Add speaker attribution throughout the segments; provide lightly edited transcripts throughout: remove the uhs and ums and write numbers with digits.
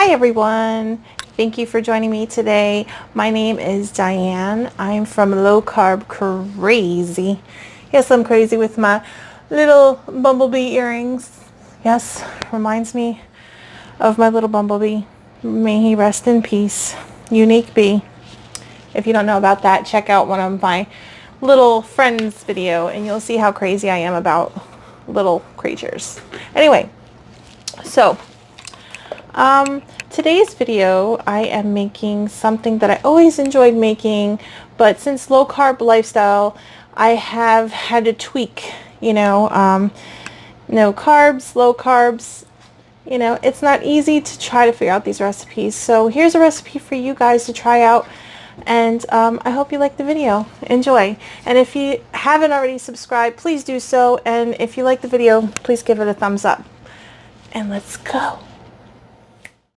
Speaker 1: Hi everyone, thank you for joining me today. My name is Diane. I'm from Low-Carb Crazy. Yes, I'm crazy with my little bumblebee earrings. Yes, reminds me of my little bumblebee. May he rest in peace. Unique bee. If you don't know about that, check out one of my little friends video and you'll see how crazy I am about little creatures. Anyway, so today's video I am making something that I always enjoyed making, but since low carb lifestyle I have had to tweak, no carbs, low carbs, it's not easy to try to figure out these recipes. So here's a recipe for you guys to try out, and I hope you like the video. Enjoy. And if you haven't already subscribed, please do so, and if you like the video, please give it a thumbs up. And let's go.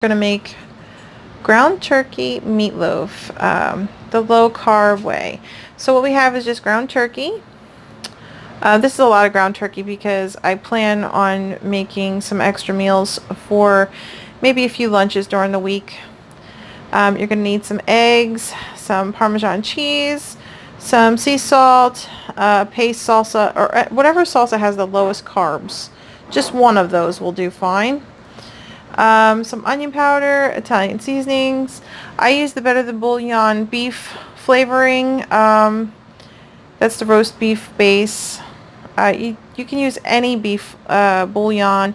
Speaker 1: We're going to make ground turkey meatloaf the low carb way. So what we have is just ground turkey. This is a lot of ground turkey because I plan on making some extra meals for maybe a few lunches during the week. You're going to need some eggs, some Parmesan cheese, some sea salt, paste salsa, or whatever salsa has the lowest carbs. Just one of those will do fine. Some onion powder, Italian seasonings. I use the Better Than Bouillon beef flavoring. That's the roast beef base. You can use any beef bouillon,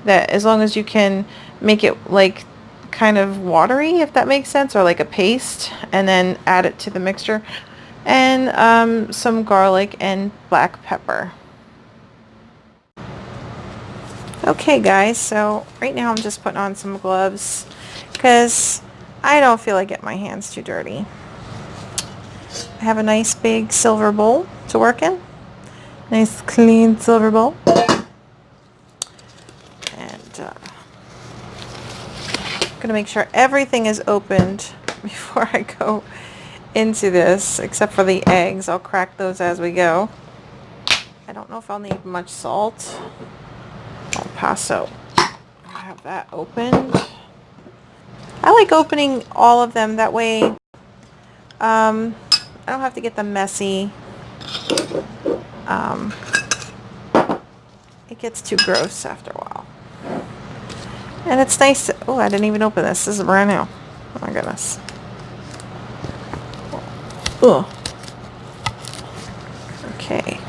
Speaker 1: that as long as you can make it like kind of watery, if that makes sense, or like a paste, and then add it to the mixture. And some garlic and black pepper. Okay guys, so right now I'm just putting on some gloves because I don't feel like getting my hands too dirty. I have a nice big silver bowl to work in. Nice clean silver bowl. And I'm going to make sure everything is opened before I go into this, except for the eggs. I'll crack those as we go. I don't know if I'll need much salt. El Paso. I have that opened. I like opening all of them, that way I don't have to get them messy. It gets too gross after a while. And it's nice to, oh, I didn't even open this. This is brand new. Oh my goodness. Ugh. Okay.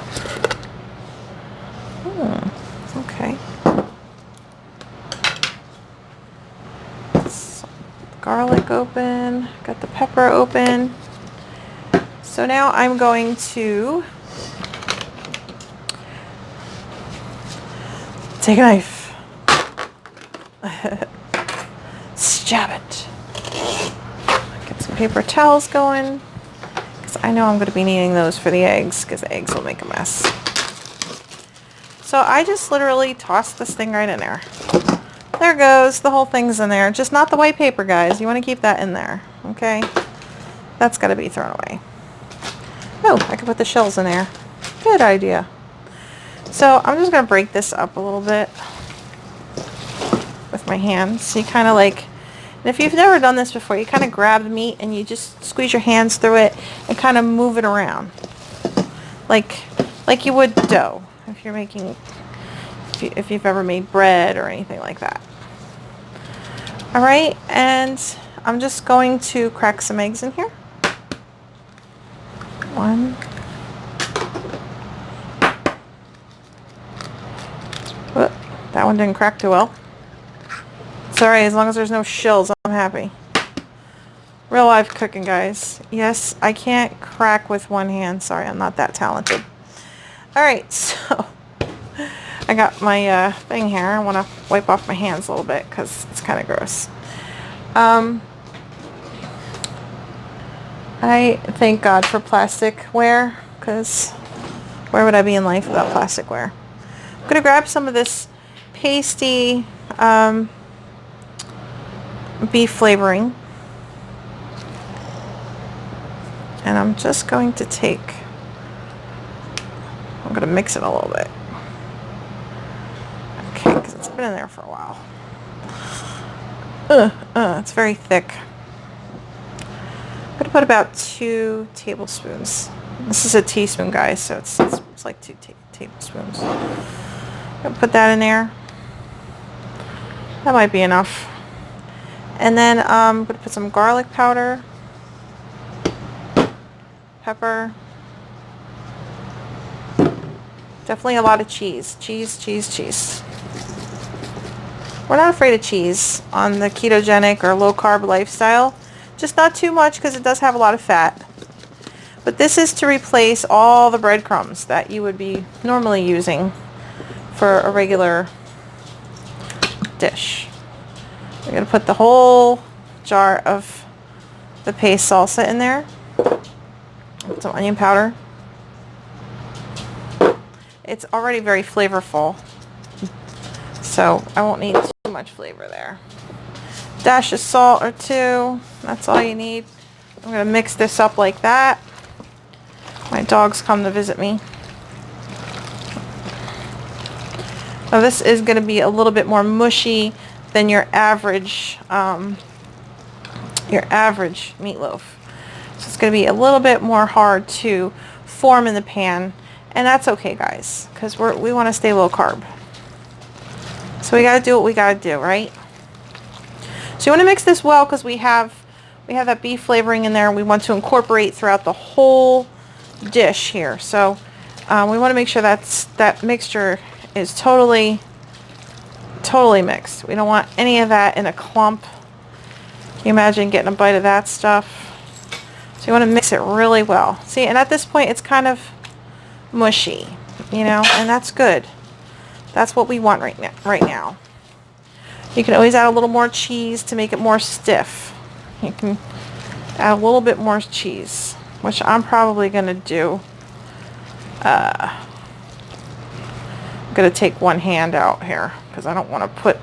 Speaker 1: Okay. Garlic open, got the pepper open. So now I'm going to take a knife, stab it, get some paper towels going, because I know I'm going to be needing those for the eggs, because the eggs will make a mess. So I just literally toss this thing right in there. There it goes. The whole thing's in there. Just not the white paper, guys. You want to keep that in there. Okay? That's got to be thrown away. Oh, I can put the shells in there. Good idea. So I'm just going to break this up a little bit with my hands. So you kind of like, and if you've never done this before, you kind of grab the meat and you just squeeze your hands through it and kind of move it around. Like you would dough if you're making, if you've ever made bread or anything like that. All right, and I'm just going to crack some eggs in here. One. Whoop, that one didn't crack too well. Sorry, as long as there's no shells, I'm happy. Real life cooking, guys. Yes, I can't crack with one hand. Sorry, I'm not that talented. All right, so I got my thing here. I want to wipe off my hands a little bit because it's kind of gross. I thank God for plasticware, because where would I be in life without plasticware? I'm going to grab some of this pasty beef flavoring, and I'm just going to I'm going to mix it a little bit. Okay, because it's been in there for a while. It's very thick. I'm going to put about 2 tablespoons. This is a teaspoon, guys, so it's like 2 tablespoons. I'm going to put that in there. That might be enough. And then I'm going to put some garlic powder, pepper. Definitely a lot of cheese. Cheese. We're not afraid of cheese on the ketogenic or low-carb lifestyle. Just not too much because it does have a lot of fat. But this is to replace all the breadcrumbs that you would be normally using for a regular dish. We're going to put the whole jar of the paste salsa in there. Put some onion powder. It's already very flavorful, so I won't need too much flavor there. Dash of salt or 2. That's all you need. I'm going to mix this up like that. My dogs come to visit me. Now this is going to be a little bit more mushy than your average meatloaf. So it's going to be a little bit more hard to form in the pan, and that's okay, guys, because we want to stay low carb. So we got to do what we got to do, right? So you want to mix this well because we have that beef flavoring in there. We want to incorporate throughout the whole dish here. So we want to make sure that mixture is totally mixed. We don't want any of that in a clump. Can you imagine getting a bite of that stuff? So you want to mix it really well. See, and at this point it's kind of mushy, you know, and that's good. That's what we want right now. You can always add a little more cheese to make it more stiff. You can add a little bit more cheese, which I'm probably going to do. I'm going to take one hand out here because I don't want to put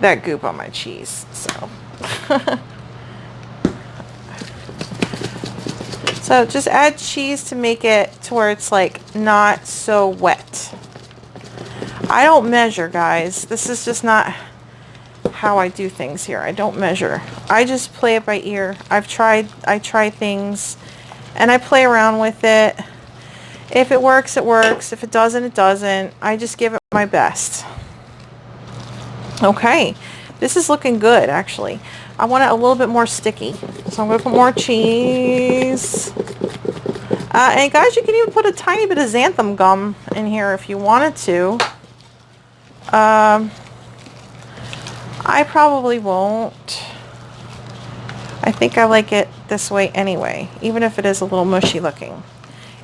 Speaker 1: that goop on my cheese. So, so just add cheese to make it to where it's like not so wet. I don't measure, guys. This is just not how I do things here. I don't measure. I just play it by ear. I try things and I play around with it. If it works, it works. If it doesn't, it doesn't. I just give it my best. Okay, this is looking good, actually. I want it a little bit more sticky, so I'm going to put more cheese. And guys, you can even put a tiny bit of xanthan gum in here if you wanted to. I probably won't. I think I like it this way anyway, even if it is a little mushy looking.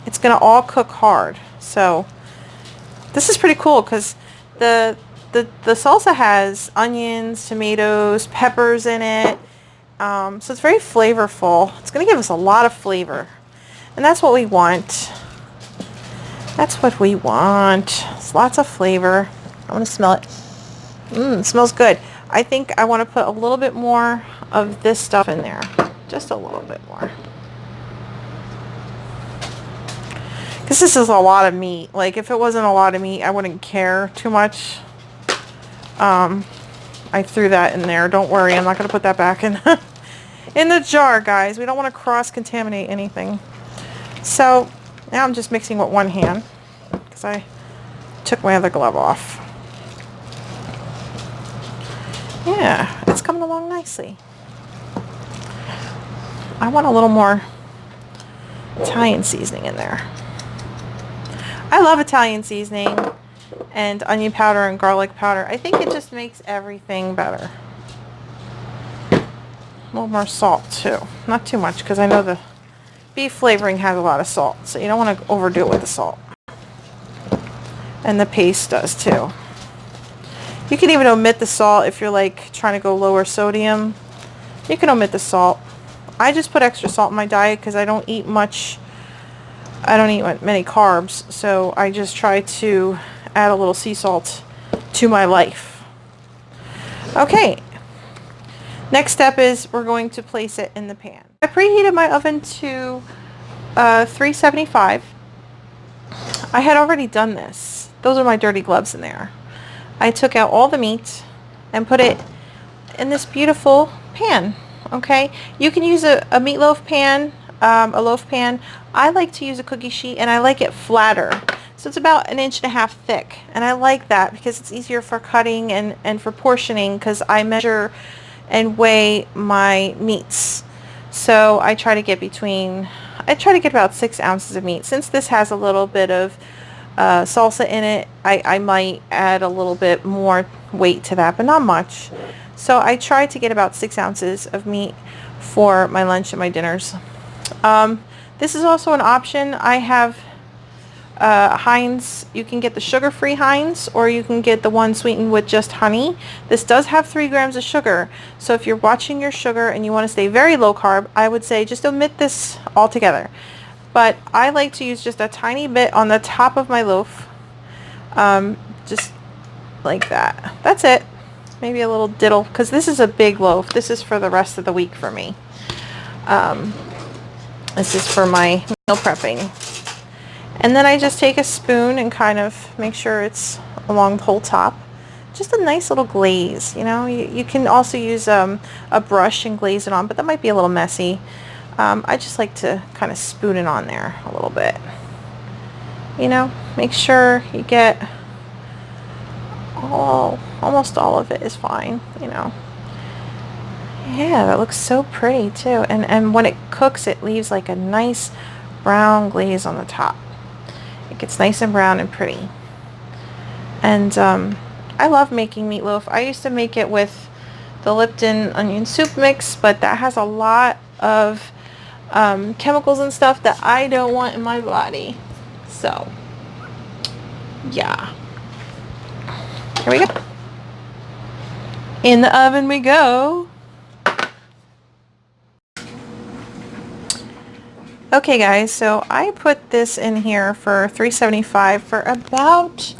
Speaker 1: It's going to all cook hard. So this is pretty cool because the salsa has onions, tomatoes, peppers in it. So it's very flavorful. It's going to give us a lot of flavor. And that's what we want. That's what we want. It's lots of flavor. I want to smell it. It smells good. I think I want to put a little bit more of this stuff in there. Just a little bit more. Because this is a lot of meat. Like, if it wasn't a lot of meat, I wouldn't care too much. I threw that in there. Don't worry, I'm not going to put that back in, in the jar, guys. We don't want to cross-contaminate anything. So, now I'm just mixing with one hand. Because I took my other glove off. Yeah, it's coming along nicely. I want a little more Italian seasoning in there. I love Italian seasoning and onion powder and garlic powder. I think it just makes everything better. A little more salt too. Not too much because I know the beef flavoring has a lot of salt. So you don't want to overdo it with the salt. And the paste does too. You can even omit the salt if you're like trying to go lower sodium. You can omit the salt. I just put extra salt in my diet because I don't eat much. I don't eat many carbs, so I just try to add a little sea salt to my life. Okay. Next step is we're going to place it in the pan. I preheated my oven to 375. I had already done this. Those are my dirty gloves in there. I took out all the meat and put it in this beautiful pan. Okay, you can use a meatloaf pan, a loaf pan. I like to use a cookie sheet, and I like it flatter. So it's about 1.5 inches thick, and I like that because it's easier for cutting and for portioning, because I measure and weigh my meats. So I try to get about 6 ounces of meat. Since this has a little bit of salsa in it, I might add a little bit more weight to that, but not much. So I try to get about 6 ounces of meat for my lunch and my dinners. This is also an option. I have Heinz. You can get the sugar-free Heinz, or you can get the one sweetened with just honey. This does have 3 grams of sugar, so if you're watching your sugar and you want to stay very low carb, I would say just omit this altogether. But I like to use just a tiny bit on the top of my loaf, just like that. That's it. Maybe a little diddle, because this is a big loaf. This is for the rest of the week for me. This is for my meal prepping. And then I just take a spoon and kind of make sure it's along the whole top. Just a nice little glaze, you know. You can also use a brush and glaze it on, but that might be a little messy. I just like to kind of spoon it on there a little bit. You know, make sure you get almost all of it is fine, you know. Yeah, that looks so pretty too. And when it cooks, it leaves like a nice brown glaze on the top. It gets nice and brown and pretty. And I love making meatloaf. I used to make it with the Lipton onion soup mix, but that has a lot of chemicals and stuff that I don't want in my body. So, yeah. Here we go. In the oven we go. Okay guys, so I put this in here for 375 for about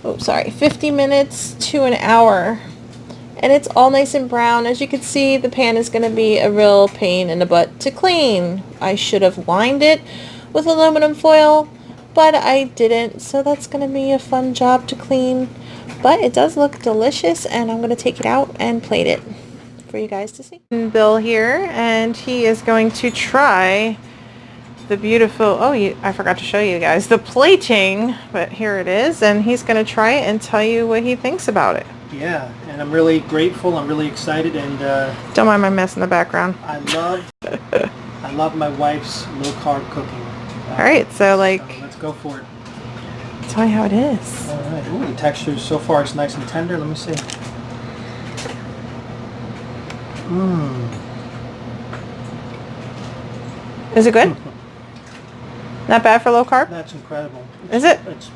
Speaker 1: 50 minutes to an hour. And it's all nice and brown. As you can see, the pan is going to be a real pain in the butt to clean. I should have lined it with aluminum foil, but I didn't. So that's going to be a fun job to clean. But it does look delicious, and I'm going to take it out and plate it for you guys to see. Bill here, and he is going to try the beautiful, I forgot to show you guys the plating, but here it is, and he's going to try it and tell you what he thinks about it.
Speaker 2: Yeah, and I'm really grateful, I'm really excited, and
Speaker 1: don't mind my mess in the background.
Speaker 2: I love my wife's low-carb cooking.
Speaker 1: Alright, so
Speaker 2: let's go for it.
Speaker 1: Tell me how it is.
Speaker 2: Alright, ooh, the texture so far is nice and tender. Let me see.
Speaker 1: Is it good? Not bad for low carb?
Speaker 2: That's incredible.
Speaker 1: Is it?
Speaker 2: It's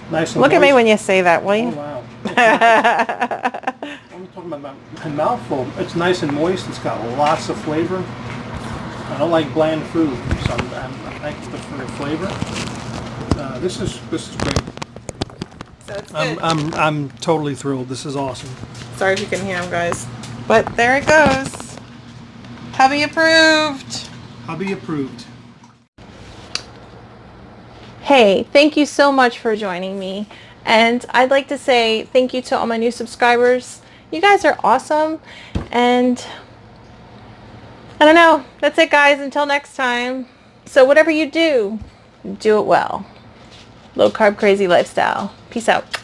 Speaker 2: nice and
Speaker 1: Look
Speaker 2: moist.
Speaker 1: at me when you say that, will you?
Speaker 2: Oh, wow. I'm talking about my mouthful. It's nice and moist. It's got lots of flavor. I don't like bland food, so I'm thankful for the flavor. This is great.
Speaker 1: So it's good.
Speaker 2: I'm totally thrilled. This is awesome.
Speaker 1: Sorry if you can hear him, guys. But there it goes. Hubby approved.
Speaker 2: Hubby approved.
Speaker 1: Hey, thank you so much for joining me. And I'd like to say thank you to all my new subscribers. You guys are awesome. And I don't know. That's it, guys. Until next time. So whatever you do, do it well. Low carb crazy lifestyle. Peace out.